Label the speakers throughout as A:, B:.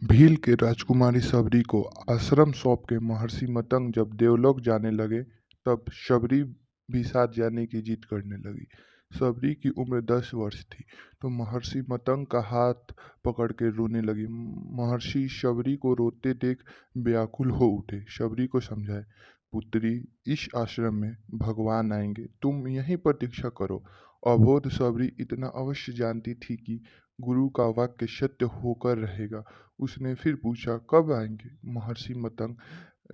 A: भील के राजकुमारी शबरी को आश्रम सौंप के महर्षि मतंग जब देवलोक जाने लगे, तब शबरी भी साथ जाने की जिद करने लगी। शबरी की उम्र 10 वर्ष थी, तो महर्षि मतंग का हाथ पकड़ के रोने लगी। महर्षि शबरी को रोते देख व्याकुल हो उठे। शबरी को समझाए, पुत्री, इस आश्रम में भगवान आएंगे, तुम यहीं प्रतीक्षा करो। अबोध शबरी इतना अवश्य जानती थी कि गुरु का वाक्य सत्य होकर रहेगा। उसने फिर पूछा, कब आएंगे? महर्षि मतंग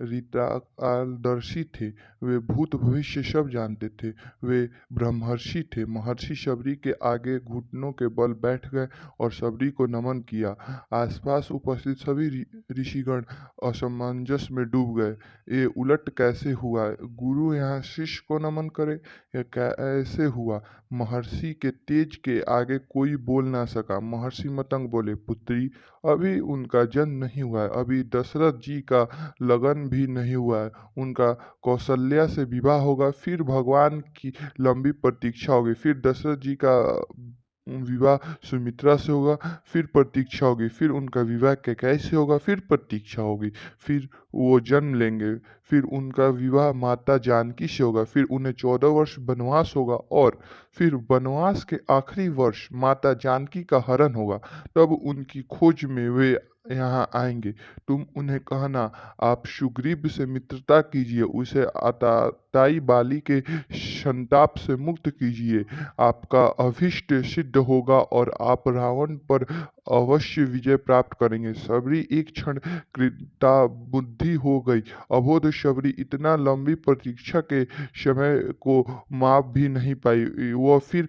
A: ऋताकालदर्शी थे। वे भूत भविष्य सब जानते थे। वे ब्रह्मर्षि थे। महर्षि शबरी के आगे घुटनों के बल बैठ गए और शबरी को नमन किया। आसपास उपस्थित सभी ऋषिगण असमंजस में डूब गए। ये उलट कैसे हुआ? गुरु यहाँ शिष्य को नमन करे? यह कैसे हुआ? महर्षि के तेज के आगे कोई बोल ना सका। महर्षि मतंग बोले, पुत्री, अभी उनका जन्म नहीं हुआ है, अभी दशरथ जी का लगन भी नहीं हुआ है। उनका कौशल्या से विवाह होगा, फिर भगवान की लंबी प्रतीक्षा होगी, फिर दशरथ जी का विवाह सुमित्रा से होगा, फिर प्रतीक्षा होगी, फिर उनका विवाह कैकेयी से होगा, फिर प्रतीक्षा होगी, फिर वो जन्म लेंगे, फिर उनका विवाह माता जानकी से होगा, फिर उन्हें 14 वर्ष वनवास होगा और फिर वनवास के आखिरी वर्ष माता जानकी का हरण होगा। तब उनकी खोज में वे यहाँ आएंगे। तुम उन्हें कहना, आप सुग्रीव से मित्रता कीजिए, उसे आतताई बाली के संताप से मुक्त कीजिए। आपका अभीष्ट सिद्ध होगा और आप रावण पर अवश्य विजय प्राप्त करेंगे। शबरी एक क्षण कृताबुद्धि हो गई। अबोध शबरी इतना लंबी प्रतीक्षा के समय को माप भी नहीं पाई। वह फिर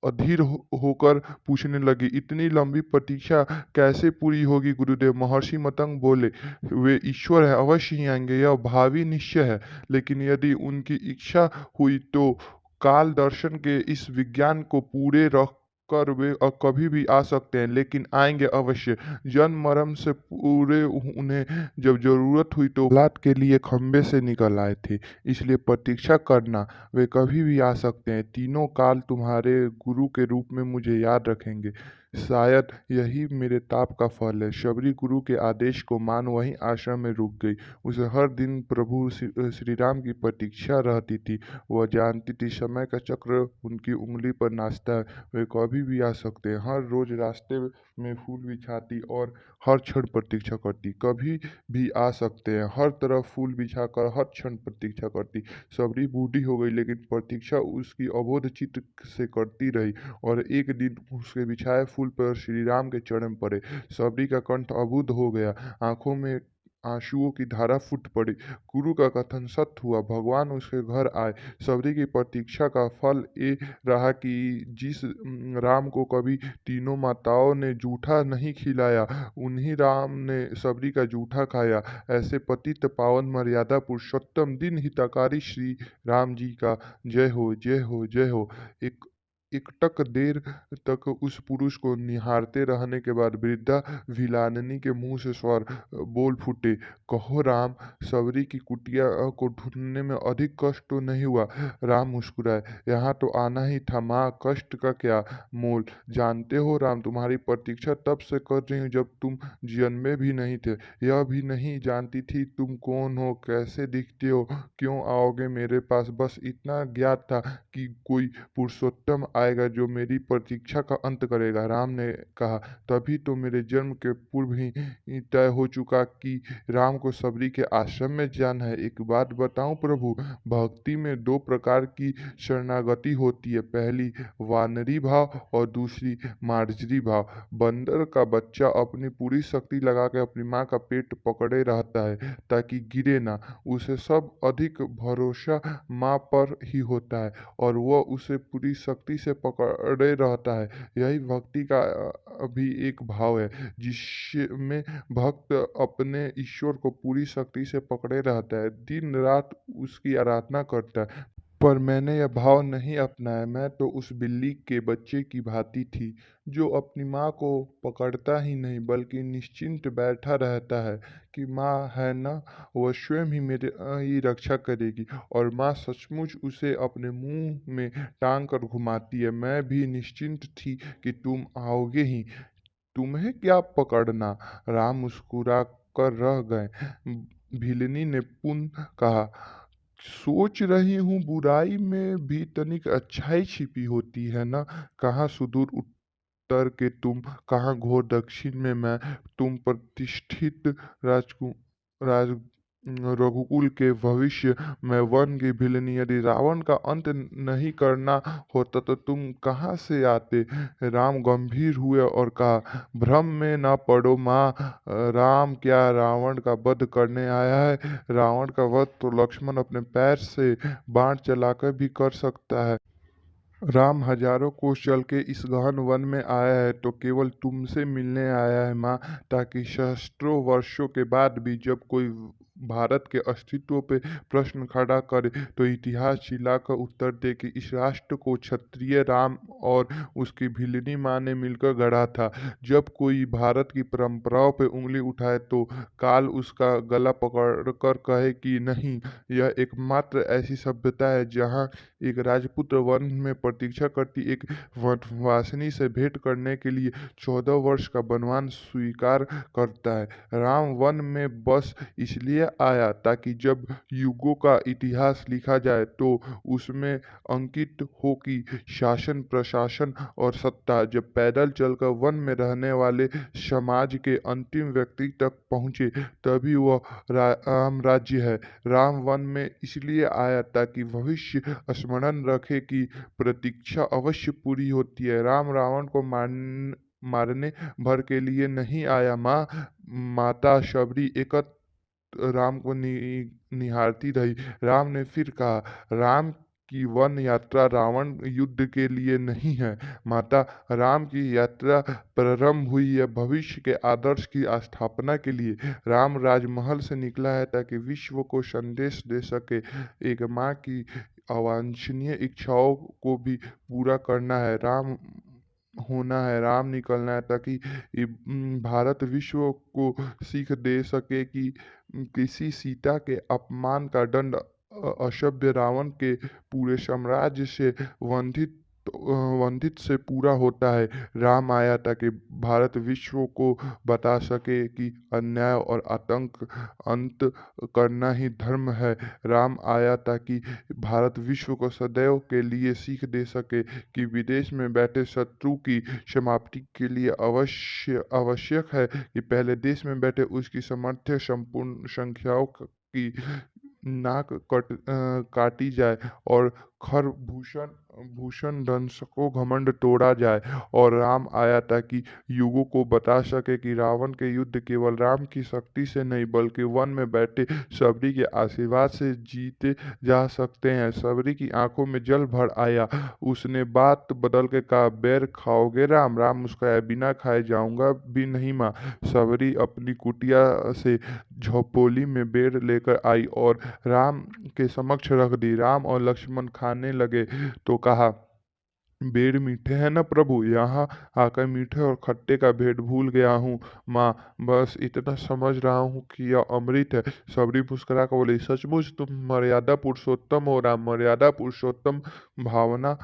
A: अधीर होकर पूछने लगी, इतनी लंबी प्रतीक्षा कैसे पूरी होगी गुरुदेव? महर्षि मतंग बोले, वे ईश्वर है, अवश्य ही आएंगे, यह भावी निश्चय है। लेकिन यदि उनकी इच्छा हुई तो काल दर्शन के इस विज्ञान को पूरे रख कर वे कभी भी आ सकते हैं, लेकिन आएंगे अवश्य। जन्म मरण से पूरे उन्हें जब जरूरत हुई तो औलाद के लिए खंबे से निकल आए थे। इसलिए प्रतीक्षा करना, वे कभी भी आ सकते हैं। तीनों काल तुम्हारे गुरु के रूप में मुझे याद रखेंगे। शायद यही मेरे ताप का फल है। शबरी गुरु के आदेश को मान वहीं आश्रम में रुक गई। उसे हर दिन प्रभु श्री राम की प्रतीक्षा रहती थी। वह जानती थी समय का चक्र उनकी उंगली पर नाचता है। वे कभी भी आ सकते हैं। हर रोज रास्ते में फूल बिछाती और हर क्षण प्रतीक्षा करती। कभी भी आ सकते हैं। हर तरफ फूल बिछाकर हर क्षण प्रतीक्षा करती। शबरी बूढ़ी हो गई, लेकिन प्रतीक्षा उसकी अबोध चित्त से करती रही। और एक दिन उसके बिछाए फूल पर श्री राम के चरण पड़े। शबरी का कंठ अबुझ हो गया, आंखों में आंसुओं की धारा फूट पड़ी। गुरु का कथन सत्य हुआ, भगवान उसके घर आए। शबरी की प्रतीक्षा का फल ये रहा कि जिस राम को कभी तीनों माताओं ने जूठा नहीं खिलाया, उन्हीं राम ने शबरी का जूठा खाया। ऐसे पतित पावन मर्यादा पुरुषोत्तम दिन हितकारी श्री राम जी का जय हो, जय हो, जय हो। एक एकटक देर तक उस पुरुष को निहारते रहने के बाद वृद्धा भिलानिनी के मुंह से स्वर बोल फूटे, कहो राम, शबरी की कुटिया को ढूंढने में अधिक कष्ट तो नहीं हुआ? राम मुस्कुराए, यहाँ तो आना ही था माँ, कष्ट का क्या मोल? जानते हो राम, तुम्हारी प्रतीक्षा तब से कर रही हूँ जब तुम जन्मे भी नहीं थे। यह भी नहीं जानती थी तुम कौन हो, कैसे दिखते हो, क्यों आओगे मेरे पास। बस इतना ज्ञात था कि कोई पुरुषोत्तम आएगा जो मेरी प्रतीक्षा का अंत करेगा। राम ने कहा, तभी तो मेरे जन्म के पूर्व ही तय हो चुका कि राम को शबरी के आश्रम में जाना है। एक बात बताऊं प्रभु, भक्ति में दो प्रकार की शरणागति होती है, पहली वानरी भाव और दूसरी मार्जरी भाव। बंदर का बच्चा अपनी पूरी शक्ति लगा के अपनी माँ का पेट पकड़े रहता है ताकि गिरे ना। उसे सब अधिक भरोसा माँ पर ही होता है और वह उसे पूरी शक्ति से पकड़े रहता है। यही भक्ति का भी एक भाव है, जिसमें भक्त अपने ईश्वर को पूरी शक्ति से पकड़े रहता है, दिन रात उसकी आराधना करता है। पर मैंने यह भाव नहीं अपनाया। मैं तो उस बिल्ली के बच्चे की भांति थी जो अपनी माँ को पकड़ता ही नहीं बल्कि निश्चिंत बैठा रहता है कि माँ है ना, वह स्वयं ही मेरी ही रक्षा करेगी। और माँ सचमुच उसे अपने मुंह में टांग कर घुमाती है। मैं भी निश्चिंत थी कि तुम आओगे ही। तुम्हें क्या पकड़ना? राम मुस्कुरा कर रह गए। भिलनी ने पुनः कहा, सोच रही हूँ बुराई में भी तनिक अच्छाई छिपी होती है ना। कहाँ सुदूर उत्तर के तुम, कहाँ घोर दक्षिण में मैं। तुम प्रतिष्ठित राजकु राज रघुकुल के भविष्य में वन की भिलनी, यदि रावण का अंत नहीं करना होता तो तुम कहाँ से आते? राम गंभीर हुए और कहा, भ्रम में न पड़ो माँ। राम क्या रावण का वध करने आया है? रावण का वध तो लक्ष्मण अपने पैर से बाण चलाकर भी कर सकता है। राम हजारों कोस चल के इस गहन वन में आया है तो केवल तुमसे मिलने आया है माँ, ताकि सहस्त्रों वर्षों के बाद भी जब कोई भारत के अस्तित्व पे प्रश्न खड़ा करे तो इतिहास चिल्लाकर उत्तर दे कि इस राष्ट्र को क्षत्रिय राम और उसकी भिलनी माँ ने मिलकर गढ़ा था। जब कोई भारत की परंपराओं पे उंगली उठाए तो काल उसका गला पकड़ कर कहे कि नहीं, यह एकमात्र ऐसी सभ्यता है जहाँ एक राजपुत्र वन में प्रतीक्षा करती एक वनवासिनी से भेंट करने के लिए 14 वर्ष का बनवास स्वीकार करता है। राम वन में बस इसलिए आया ताकि जब युगों का इतिहास लिखा जाए तो उसमें अंकित हो कि शासन, प्रशासन और सत्ता जब पैदल चलकर वन में रहने वाले समाज के अंतिम व्यक्ति तक पहुँचे तभी वह राम राज्य है। राम वन में इसलिए आया ताकि भविष्य स्मरण रखे कि प्रतीक्षा अवश्य पूरी होती है। राम रावण को मारने भर के लिए नहीं आया माँ। माता शबरी एकत्र राम को निहारती रही। राम ने फिर कहा, राम की वन यात्रा रावण युद्ध के लिए नहीं है माता। राम की यात्रा प्रारंभ हुई है भविष्य के आदर्श की स्थापना के लिए। राम राजमहल से निकला है ताकि विश्व को संदेश दे सके, एक माँ की अवांछनीय इच्छाओं को भी पूरा करना है। राम होना है, राम निकलना है ताकि भारत विश्व को सीख दे सके कि किसी सीता के अपमान का दंड असभ्य रावण के पूरे साम्राज्य से वंधित से पूरा होता है। राम आया ताकि भारत विश्व को बता सके कि अन्याय और आतंक अंत करना ही धर्म है। राम आया ताकि भारत विश्व को सदैव के लिए सीख दे सके कि विदेश में बैठे शत्रु की समाप्ति के लिए आवश्यक है कि पहले देश में बैठे उसकी समर्थ्य संपूर्ण संख्याओं की नाक काटी जाए और खर भूषण भूषण दंश को घमंड तोड़ा जाए। और राम आया ताकि युगों को बता सके कि रावण के युद्ध केवल राम की शक्ति से नहीं बल्कि वन में बैठे सबरी के आशीर्वाद से जीते जा सकते हैं। सबरी की आंखों में जल भर आया। उसने बात बदल के कहा, बैर खाओगे राम? राम मुस्कुराया, बिना खाए जाऊंगा भी नहीं माँ। सबरी अपनी कुटिया से झोपड़ी में बेर लेकर आई और राम के समक्ष रख दी। राम और लक्ष्मण खाने लगे तो कहा, बेर मीठे हैं ना प्रभु? यहाँ आकर मीठे और खट्टे का भेद भूल गया हूँ माँ। बस इतना समझ रहा हूँ कि यह अमृत है। सबरी मुस्कुरा कर बोली, सचमुच तुम मर्यादा पुरुषोत्तम हो राम, मर्यादा पुरुषोत्तम। भावना